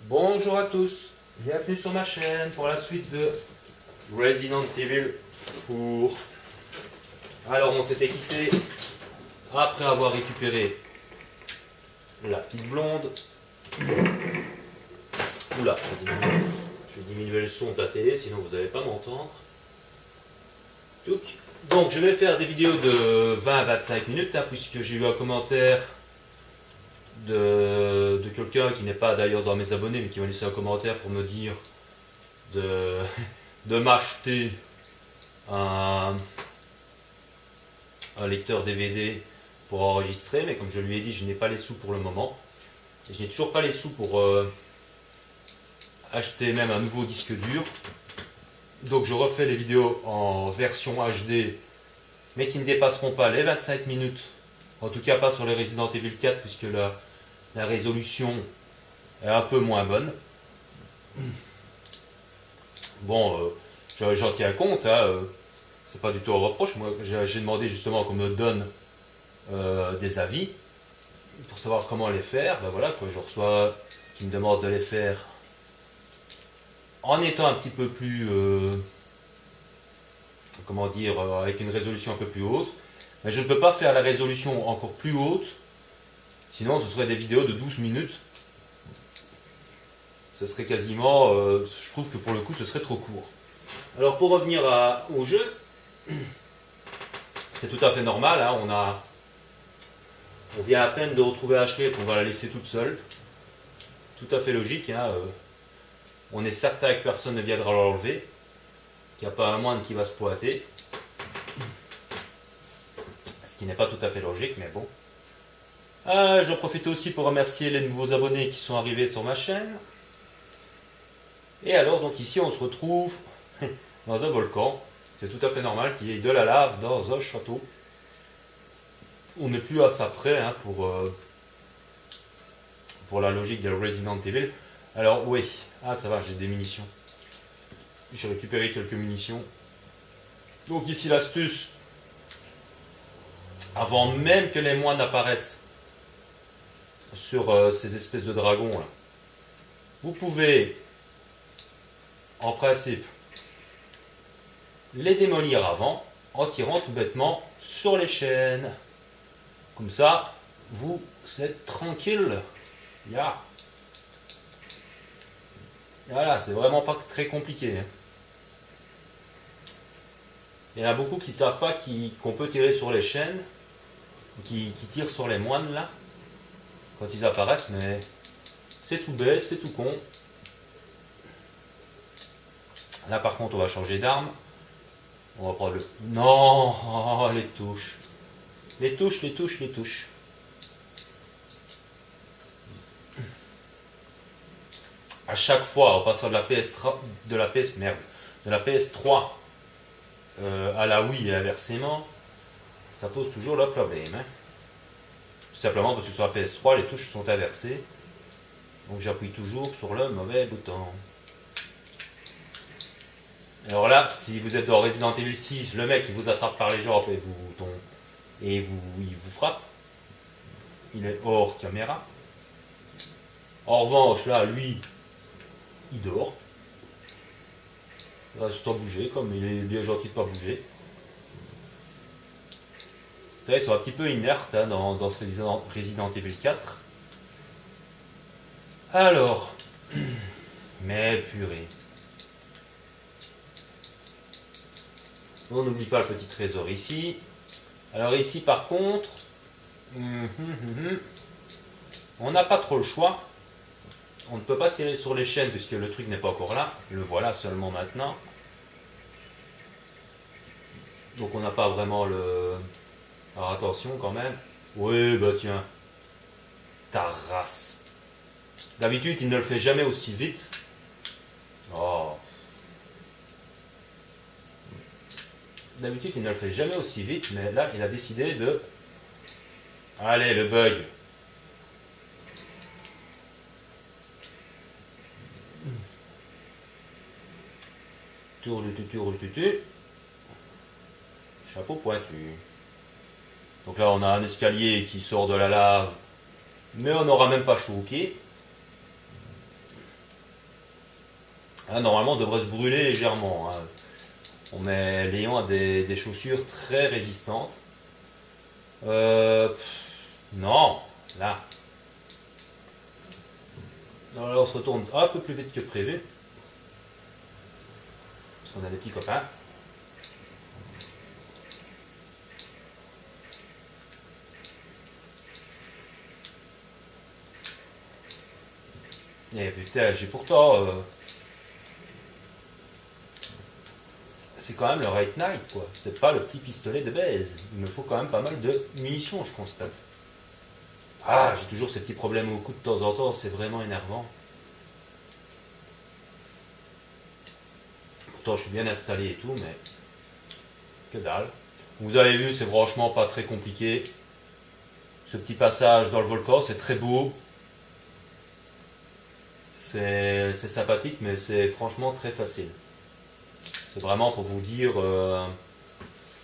Bonjour à tous, bienvenue sur ma chaîne pour la suite de Resident Evil 4. Alors on s'était quitté après avoir récupéré la petite blonde. Oula, je vais diminuer le son de la télé sinon vous n'allez pas m'entendre. Donc je vais faire des vidéos de 20 à 25 minutes puisque j'ai eu un commentaire de quelqu'un qui n'est pas d'ailleurs dans mes abonnés mais qui m'a laissé un commentaire pour me dire de, de m'acheter un lecteur DVD pour enregistrer, mais comme je lui ai dit, je n'ai pas les sous pour le moment. Et je n'ai toujours pas les sous pour acheter même un nouveau disque dur. Donc je refais les vidéos en version HD, mais qui ne dépasseront pas les 25 minutes. En tout cas pas sur les Resident Evil 4, puisque la résolution est un peu moins bonne. Bon, j'en tiens compte, c'est pas du tout un reproche. Moi, j'ai demandé justement qu'on me donne des avis pour savoir comment les faire. Ben voilà, quoi, je reçois qui me demande de les faire en étant un petit peu plus, comment dire, avec une résolution un peu plus haute. Mais je ne peux pas faire la résolution encore plus haute, sinon ce serait des vidéos de 12 minutes. Ce serait quasiment, je trouve que pour le coup, ce serait trop court. Alors pour revenir au jeu, c'est tout à fait normal, on vient à peine de retrouver Ashley et qu'on va la laisser toute seule. Tout à fait logique, on est certain que personne ne viendra l'enlever, qu'il n'y a pas un moine qui va se pointer. Ce qui n'est pas tout à fait logique, mais bon. J'en profite aussi pour remercier les nouveaux abonnés qui sont arrivés sur ma chaîne. Et alors, donc ici, on se retrouve dans un volcan. C'est tout à fait normal qu'il y ait de la lave dans un château. On n'est plus à ça près pour la logique de Resident Evil. Alors, oui. Ah, ça va, j'ai des munitions. J'ai récupéré quelques munitions. Donc ici, l'astuce. Avant même que les moines apparaissent sur ces espèces de dragons, là, vous pouvez, en principe, les démolir avant en tirant tout bêtement sur les chaînes. Comme ça, vous êtes tranquille. Voilà, c'est vraiment pas très compliqué. Il y en a beaucoup qui ne savent pas qu'on peut tirer sur les chaînes, qui tirent sur les moines là, quand ils apparaissent, mais c'est tout bête, c'est tout con. Là par contre on va changer d'arme. On va prendre le... Non, oh, les touches. Les touches, les touches, les touches. À chaque fois, en passant de la PS3, de la PS3 à la Wii et inversement, ça pose toujours le problème. Tout simplement parce que sur la PS3, les touches sont inversées. Donc j'appuie toujours sur le mauvais bouton. Alors là, si vous êtes dans Resident Evil 6, le mec il vous attrape par les jambes et il vous frappe. Il est hors caméra. En revanche, là, lui, il dort. Il reste sans bouger, comme il est bien gentil de ne pas bouger. C'est vrai, ils sont un petit peu inertes dans ce Resident Evil 4. Alors, mais purée. On n'oublie pas le petit trésor ici. Alors ici par contre, on n'a pas trop le choix. On ne peut pas tirer sur les chaînes puisque le truc n'est pas encore là. Le voilà seulement maintenant. Donc on n'a pas vraiment le... Alors attention quand même. Oui, bah tiens. Ta race. D'habitude, il ne le fait jamais aussi vite. Oh. D'habitude, il ne le fait jamais aussi vite, mais là, il a décidé de... Allez, le bug. Tourle-tutu. Chapeau pointu. Donc là, on a un escalier qui sort de la lave, mais on n'aura même pas chaud au pied. Ah, normalement, on devrait se brûler légèrement. Hein. Léon a des chaussures très résistantes. Non, là. Non, là, on se retourne un peu plus vite que prévu. Parce qu'on a des petits copains. Et putain, j'ai pourtant. C'est quand même le Right Knight, quoi. C'est pas le petit pistolet de baise. Il me faut quand même pas mal de munitions, je constate. Ah, j'ai toujours ces petits problèmes au cou de temps en temps, c'est vraiment énervant. Pourtant, je suis bien installé et tout, mais que dalle. Vous avez vu, c'est franchement pas très compliqué. Ce petit passage dans le volcan, c'est très beau. C'est sympathique, mais c'est franchement très facile. C'est vraiment pour vous dire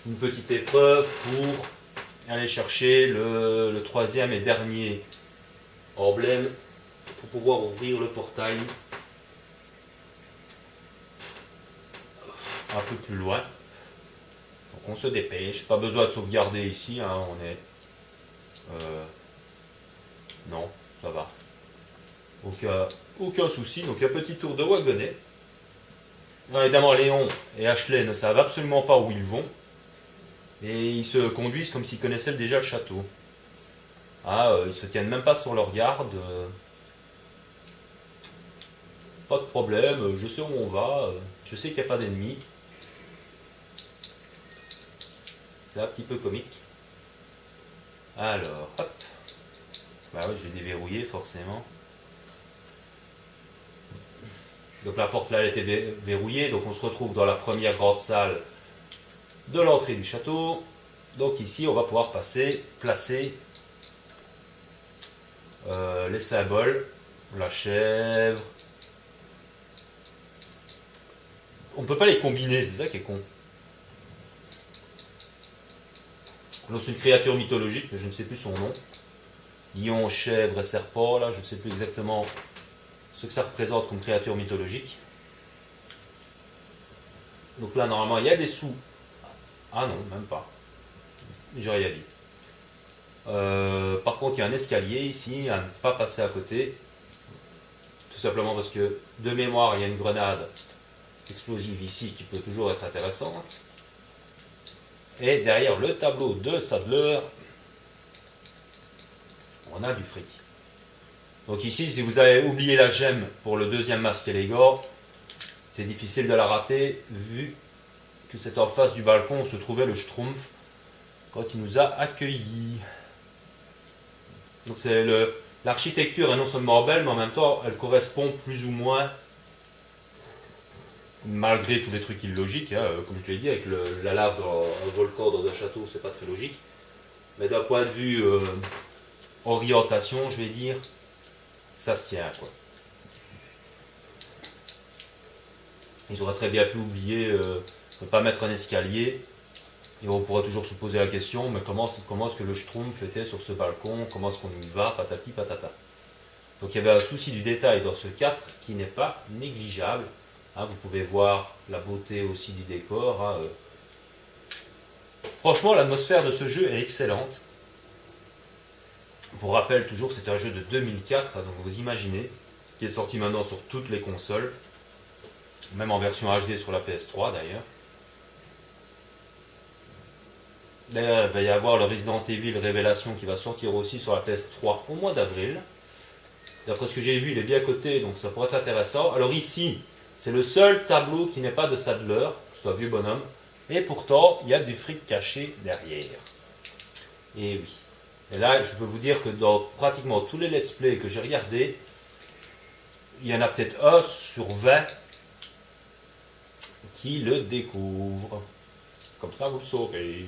une petite épreuve pour aller chercher le troisième et dernier emblème pour pouvoir ouvrir le portail un peu plus loin. Donc on se dépêche, pas besoin de sauvegarder ici, hein, on est... non, ça va. Aucun souci, donc un petit tour de wagonnet. Évidemment, Léon et Ashley ne savent absolument pas où ils vont. Et ils se conduisent comme s'ils connaissaient déjà le château. Ah, ils se tiennent même pas sur leur garde. Pas de problème, je sais où on va, je sais qu'il n'y a pas d'ennemis. C'est un petit peu comique. Alors, hop. Bah oui, je vais déverrouiller forcément. Donc la porte là elle était verrouillée, donc on se retrouve dans la première grande salle de l'entrée du château. Donc ici on va pouvoir placer les symboles, la chèvre. On ne peut pas les combiner, c'est ça qui est con. Donc c'est une créature mythologique, mais je ne sais plus son nom. Lion, chèvre et serpent, là je ne sais plus exactement ce que ça représente comme créature mythologique. Donc là normalement il y a des sous. Ah non, même pas. J'ai rien dit. Par contre, il y a un escalier ici à ne pas passer à côté. Tout simplement parce que, de mémoire, il y a une grenade explosive ici qui peut toujours être intéressante. Et derrière le tableau de Sadler, on a du fric. Donc ici, si vous avez oublié la gemme pour le deuxième masque Elégor, c'est difficile de la rater vu que c'est en face du balcon où se trouvait le Schtroumpf quand il nous a accueillis. Donc l'architecture est non seulement belle, mais en même temps, elle correspond plus ou moins, malgré tous les trucs illogiques, hein, comme je l'ai dit, avec la lave dans un volcan, dans un château, c'est pas très logique. Mais d'un point de vue orientation, je vais dire, ça se tient, quoi. Ils auraient très bien pu oublier ne pas mettre un escalier. Et on pourrait toujours se poser la question, mais comment est-ce que le Schtroumpf était sur ce balcon? Comment est-ce qu'on y va? Patati patata. Donc il y avait un souci du détail dans ce 4 qui n'est pas négligeable. Hein, vous pouvez voir la beauté aussi du décor. Hein, Franchement, l'atmosphère de ce jeu est excellente. Pour rappel, toujours, c'est un jeu de 2004, hein, donc vous imaginez, qui est sorti maintenant sur toutes les consoles, même en version HD sur la PS3 d'ailleurs. D'ailleurs, il va y avoir le Resident Evil Révélation qui va sortir aussi sur la PS3 au mois d'avril. D'après ce que j'ai vu, il est bien coté, donc ça pourrait être intéressant. Alors ici, c'est le seul tableau qui n'est pas de Sadler, c'est un vieux bonhomme, et pourtant, il y a du fric caché derrière. Et oui. Et là, je peux vous dire que dans pratiquement tous les let's play que j'ai regardés, il y en a peut-être un sur 20 qui le découvre. Comme ça, vous le saurez.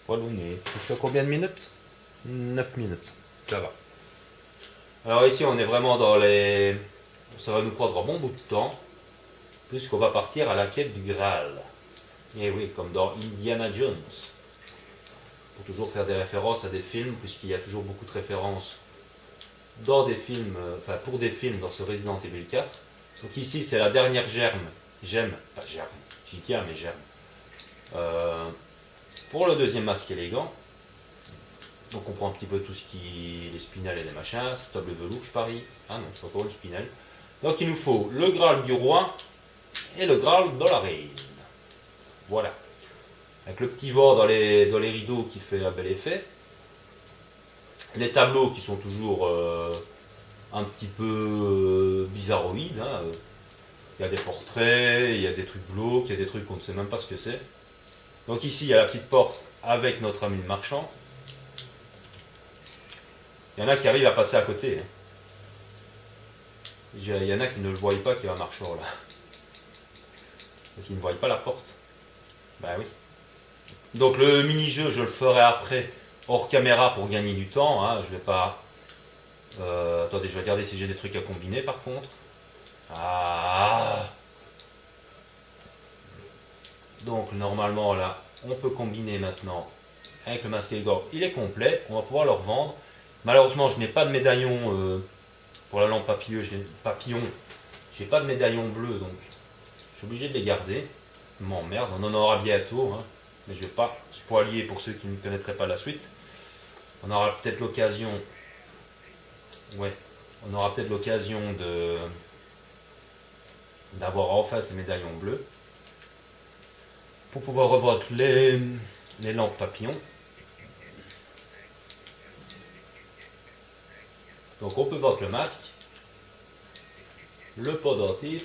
Voilà, on fait combien de minutes? 9 minutes. Ça va. Alors ici, on est vraiment dans les... Ça va nous prendre un bon bout de temps, puisqu'on va partir à la quête du Graal. Et oui, comme dans Indiana Jones. Pour toujours faire des références à des films, puisqu'il y a toujours beaucoup de références dans des films, pour des films dans ce Resident Evil 4. Donc ici c'est la dernière gemme, pas germe, JK mais germe. Pour le deuxième masque élégant, donc on prend un petit peu tout ce qui les spinels et les machins, stop le velours je parie, ah non c'est encore le spinel. Donc il nous faut le Graal du roi et le Graal de la reine. Voilà. Avec le petit vor dans les rideaux qui fait un bel effet. Les tableaux qui sont toujours un petit peu bizarroïdes. Hein. Il y a des portraits, il y a des trucs glauques, il y a des trucs qu'on ne sait même pas ce que c'est. Donc ici il y a la petite porte avec notre ami le marchand. Il y en a qui arrivent à passer à côté. Hein. Il y en a qui ne le voient pas qu'il y a un marchand là. Parce qu'ils ne voient pas la porte. Ben oui. Donc le mini-jeu, je le ferai après, hors caméra pour gagner du temps. Hein. Je vais pas... attendez, je vais regarder si j'ai des trucs à combiner par contre. Ah. Donc normalement là, on peut combiner maintenant avec le masque Elgor. Il est complet, on va pouvoir le revendre. Malheureusement, je n'ai pas de médaillon pour la lampe papillon. J'ai pas de médaillon bleu, donc je suis obligé de les garder. M'emmerde, on en aura bientôt. Hein. Mais je ne vais pas spoiler pour ceux qui ne connaîtraient pas la suite. On aura peut-être l'occasion. Ouais, on aura peut-être l'occasion d'avoir enfin ces médaillons bleus. Pour pouvoir revendre les lampes papillons. Donc on peut vendre le masque, le pendentif.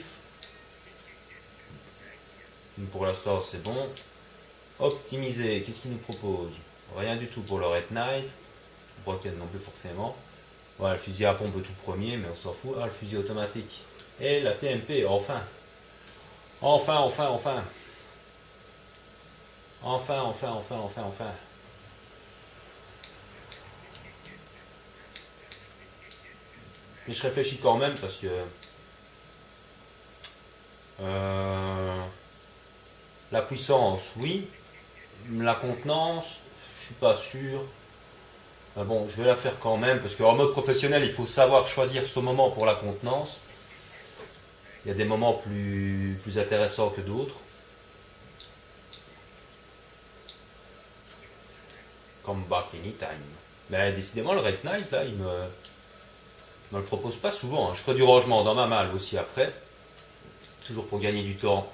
Pour l'instant c'est bon. Optimiser, qu'est-ce qu'il nous propose? Rien du tout pour le Red Knight. Broken non plus forcément. Voilà, le fusil à pompe tout premier, mais on s'en fout. Ah, le fusil automatique. Et la TMP, enfin. Enfin. Enfin. Mais je réfléchis quand même parce que la puissance, oui. La contenance, je suis pas sûr. Mais bon, je vais la faire quand même parce qu'en mode professionnel, il faut savoir choisir ce moment pour la contenance. Il y a des moments plus intéressants que d'autres. Comme Back Anytime. Mais décidément, le Red Knight, là, il me le propose pas souvent. Hein. Je ferai du rangement dans ma malle aussi après. Toujours pour gagner du temps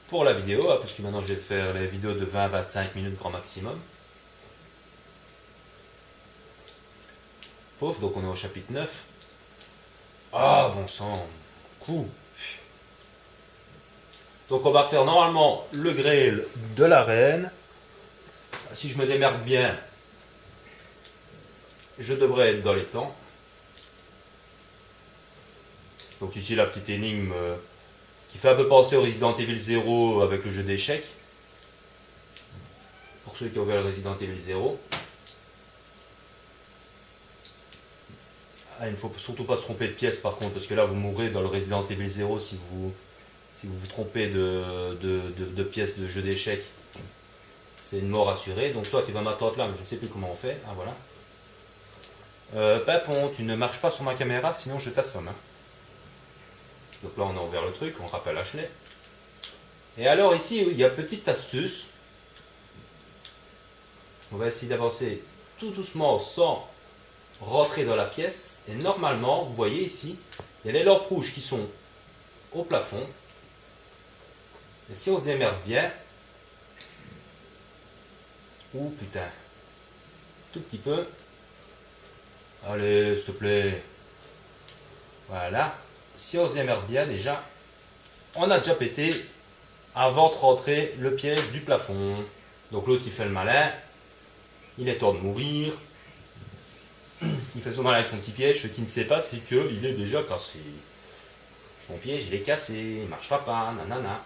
pour la vidéo, hein, parce que maintenant je vais faire les vidéos de 20-25 minutes grand maximum. Pauvre, donc on est au chapitre 9. Ah, bon sang, coup. Donc on va faire normalement le Grail de la reine. Si je me démerde bien, je devrais être dans les temps. Donc ici la petite énigme qui fait un peu penser au Resident Evil 0 avec le jeu d'échecs. Pour ceux qui ont vu le Resident Evil 0. Ah, il ne faut surtout pas se tromper de pièce par contre, parce que là vous mourrez dans le Resident Evil 0 si vous vous trompez de pièce de jeu d'échecs. C'est une mort assurée. Donc toi tu vas m'attendre là, mais je ne sais plus comment on fait. Ah voilà. Papon, tu ne marches pas sur ma caméra, sinon je t'assomme. Hein. Donc là on a ouvert le truc, on rappelle Ashley. Et alors ici il y a une petite astuce. On va essayer d'avancer tout doucement sans rentrer dans la pièce. Et normalement, vous voyez ici, il y a les lampes rouges qui sont au plafond. Et si on se démerde bien, ouh putain, tout petit peu. Allez, s'il te plaît. Voilà. Si on se démerde bien déjà, on a déjà pété avant de rentrer le piège du plafond. Donc l'autre qui fait le malin, il est temps de mourir. Il fait son malin avec son petit piège. Ce qu'il ne sait pas, c'est qu'il est déjà cassé. Son piège, il est cassé. Il ne marchera pas. Nanana.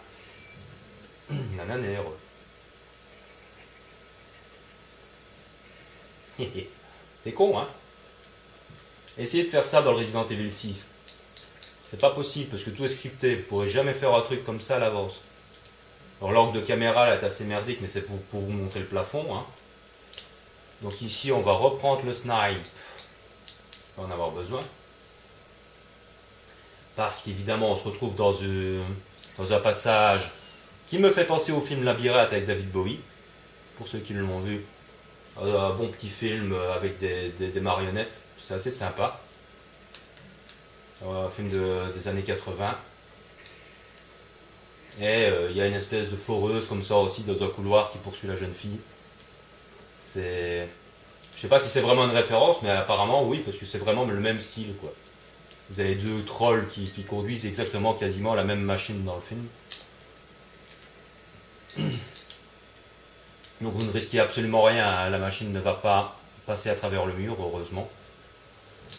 Nananère. C'est con, hein. Essayez de faire ça dans le Resident Evil 6. C'est pas possible parce que tout est scripté. Vous ne pourrez jamais faire un truc comme ça à l'avance. Alors l'angle de caméra là est assez merdique, mais c'est pour vous montrer le plafond. Hein. Donc ici on va reprendre le snipe. On va en avoir besoin. parce qu'évidemment on se retrouve dans un passage qui me fait penser au film Labyrinthe avec David Bowie, pour ceux qui l'ont vu. Un bon petit film avec des marionnettes, c'était assez sympa. Un film des années 80. Et il y a une espèce de foreuse comme ça aussi dans un couloir qui poursuit la jeune fille. Je sais pas si c'est vraiment une référence, mais apparemment oui, parce que c'est vraiment le même style, quoi. Vous avez deux trolls qui conduisent exactement quasiment la même machine dans le film. Donc vous ne risquez absolument rien, hein. La machine ne va pas passer à travers le mur, heureusement.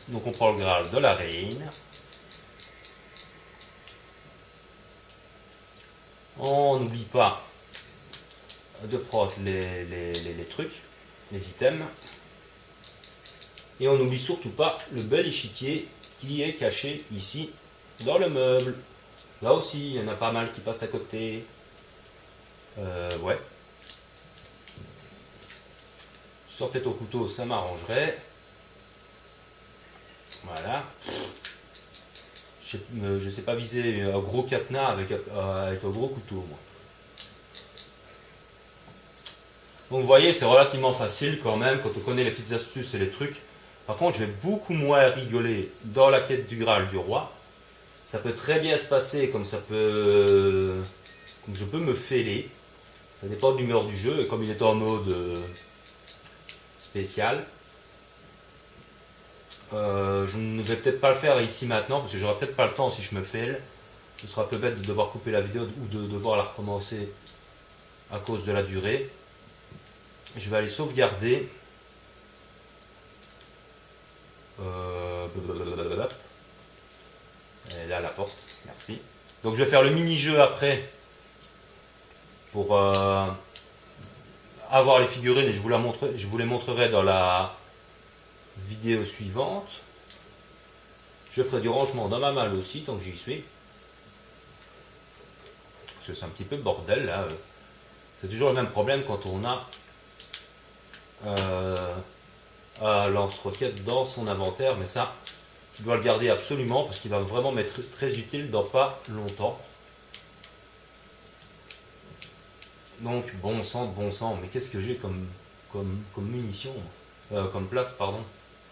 Donc on prend le Graal de la reine. On n'oublie pas de prendre les trucs, les items. Et on n'oublie surtout pas le bel échiquier qui est caché ici dans le meuble. Là aussi, il y en a pas mal qui passent à côté. Ouais. Sortez au couteau, ça m'arrangerait. Voilà. Je sais pas viser un gros cadenas avec un gros couteau, moi. Donc vous voyez, c'est relativement facile quand même quand on connaît les petites astuces et les trucs. Par contre, je vais beaucoup moins rigoler dans la quête du Graal du roi. Ça peut très bien se passer comme je peux me fêler. Ça dépend de l'humeur du jeu et comme il est en mode spécial. Je ne vais peut-être pas le faire ici maintenant parce que j'aurai peut-être pas le temps si je me fêle. Ce sera un peu bête de devoir couper la vidéo ou de devoir la recommencer à cause de la durée. Je vais aller sauvegarder. Et là la porte, merci. Donc je vais faire le mini-jeu après pour avoir les figurines et je vous les montrerai dans la vidéo suivante. Je ferai du rangement dans ma malle aussi tant que j'y suis. Parce que c'est un petit peu bordel là. C'est toujours le même problème quand on a un lance-roquette dans son inventaire, mais ça, je dois le garder absolument parce qu'il va vraiment m'être très utile dans pas longtemps. Donc bon sang de bon sang, mais qu'est-ce que j'ai comme munitions, comme place, pardon.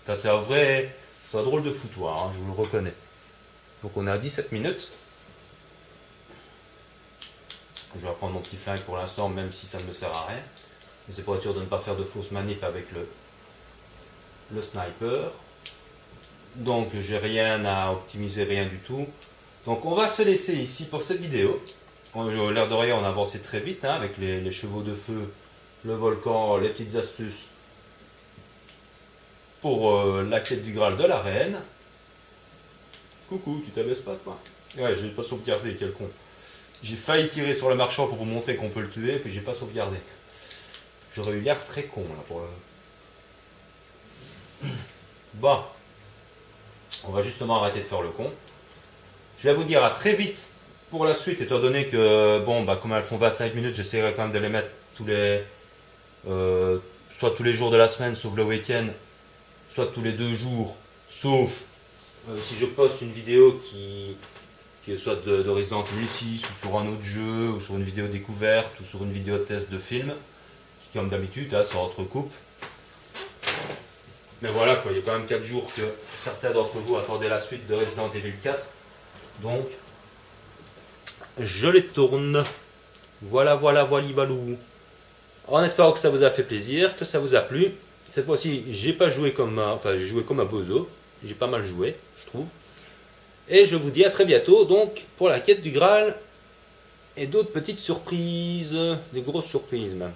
Enfin, c'est un drôle de foutoir, hein, je vous le reconnais. Donc on est à 17 minutes. Je vais prendre mon petit flingue pour l'instant, même si ça ne me sert à rien. Mais c'est pour être sûr de ne pas faire de fausses manips avec le sniper. Donc j'ai rien à optimiser, rien du tout. Donc on va se laisser ici pour cette vidéo. L'air de rien, on a avancé très vite hein, avec les chevaux de feu, le volcan, les petites astuces pour la quête du Graal de la reine. Coucou, tu t'abaisses pas toi? Ouais, j'ai pas sauvegardé, quel con. J'ai failli tirer sur le marchand pour vous montrer qu'on peut le tuer, puis j'ai pas sauvegardé. J'aurais eu l'air très con là pour le... Bon. On va justement arrêter de faire le con. Je vais vous dire à très vite pour la suite, étant donné que, bon, bah, comme elles font 25 minutes, j'essaierai quand même de les mettre soit tous les jours de la semaine, sauf le week-end, soit tous les 2 jours, sauf si je poste une vidéo qui est soit de Resident Evil 6, ou sur un autre jeu, ou sur une vidéo découverte, ou sur une vidéo test de film, qui comme d'habitude, hein, ça entrecoupe. Mais voilà, quoi, il y a quand même 4 jours que certains d'entre vous attendaient la suite de Resident Evil 4. Donc, je les tourne. Voilà, voilou. En espérant que ça vous a fait plaisir, que ça vous a plu. Cette fois-ci, j'ai pas joué j'ai joué comme un bozo. J'ai pas mal joué, je trouve. Et je vous dis à très bientôt, donc, pour la quête du Graal. Et d'autres petites surprises. Des grosses surprises, même.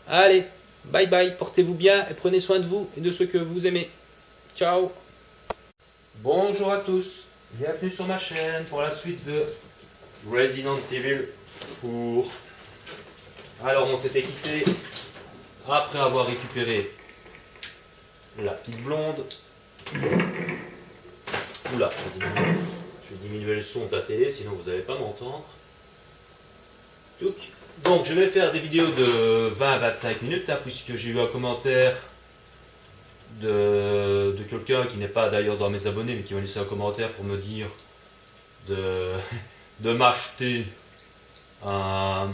Allez, bye bye, portez-vous bien et prenez soin de vous et de ceux que vous aimez. Ciao. Bonjour à tous. Bienvenue sur ma chaîne pour la suite de Resident Evil 4. Alors on s'était quitté après avoir récupéré la petite blonde. Oula, je vais diminuer le son de la télé sinon vous n'allez pas m'entendre. Donc je vais faire des vidéos de 20-25 minutes hein, puisque j'ai eu un commentaire de quelqu'un qui n'est pas d'ailleurs dans mes abonnés mais qui m'a laissé un commentaire pour me dire de, de m'acheter un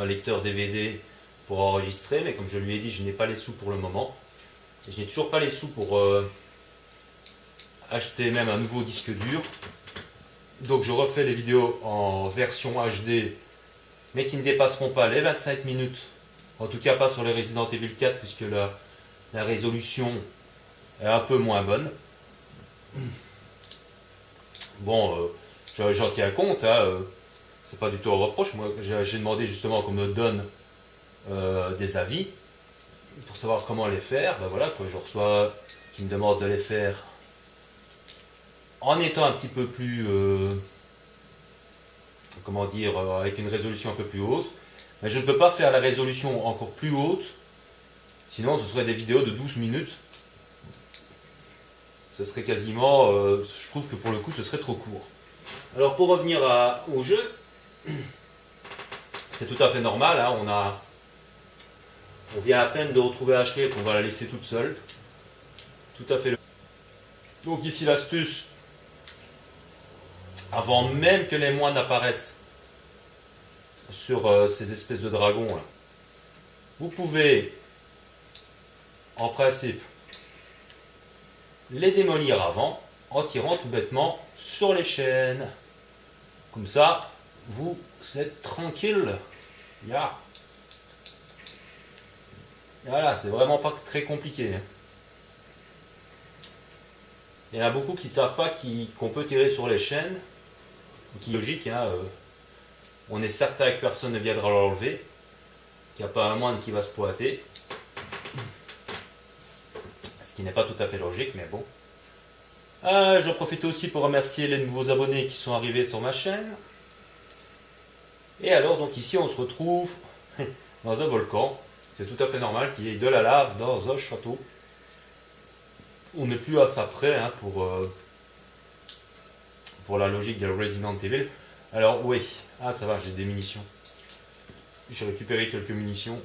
lecteur DVD pour enregistrer, mais comme je lui ai dit, je n'ai pas les sous pour le moment. Et je n'ai toujours pas les sous pour acheter même un nouveau disque dur. Donc je refais les vidéos en version HD, mais qui ne dépasseront pas les 25 minutes. En tout cas pas sur les Resident Evil 4, puisque la résolution est un peu moins bonne. Bon, j'en tiens compte, hein, c'est pas du tout un reproche. Moi, j'ai demandé justement qu'on me donne des avis pour savoir comment les faire. Ben voilà, quoi, je reçois qui me demande de les faire en étant un petit peu plus, comment dire, avec une résolution un peu plus haute. Mais je ne peux pas faire la résolution encore plus haute, sinon ce serait des vidéos de 12 minutes. Ce serait quasiment, je trouve que pour le coup, ce serait trop court. Alors pour revenir au jeu, c'est tout à fait normal, hein, on vient à peine de retrouver Ashley, qu'on va la laisser toute seule. Tout à fait. Donc ici l'astuce, avant même que les moines apparaissent sur ces espèces de dragons, là, vous pouvez, en principe, les démolir avant, en tirant tout bêtement sur les chaînes. Comme ça, vous êtes tranquille. Yeah. Voilà, c'est vraiment pas très compliqué. Il y en a beaucoup qui ne savent pas qu'on peut tirer sur les chaînes, qui est logique, hein, on est certain que personne ne viendra l'enlever, qu'il n'y a pas un moine qui va se pointer, ce qui n'est pas tout à fait logique, mais bon. J'en profite aussi pour remercier les nouveaux abonnés qui sont arrivés sur ma chaîne. Et alors, donc ici, on se retrouve dans un volcan. C'est tout à fait normal qu'il y ait de la lave dans un château. On n'est plus à ça près, hein, pour la logique de Resident Evil. Alors oui, ça va, j'ai des munitions. J'ai récupéré quelques munitions.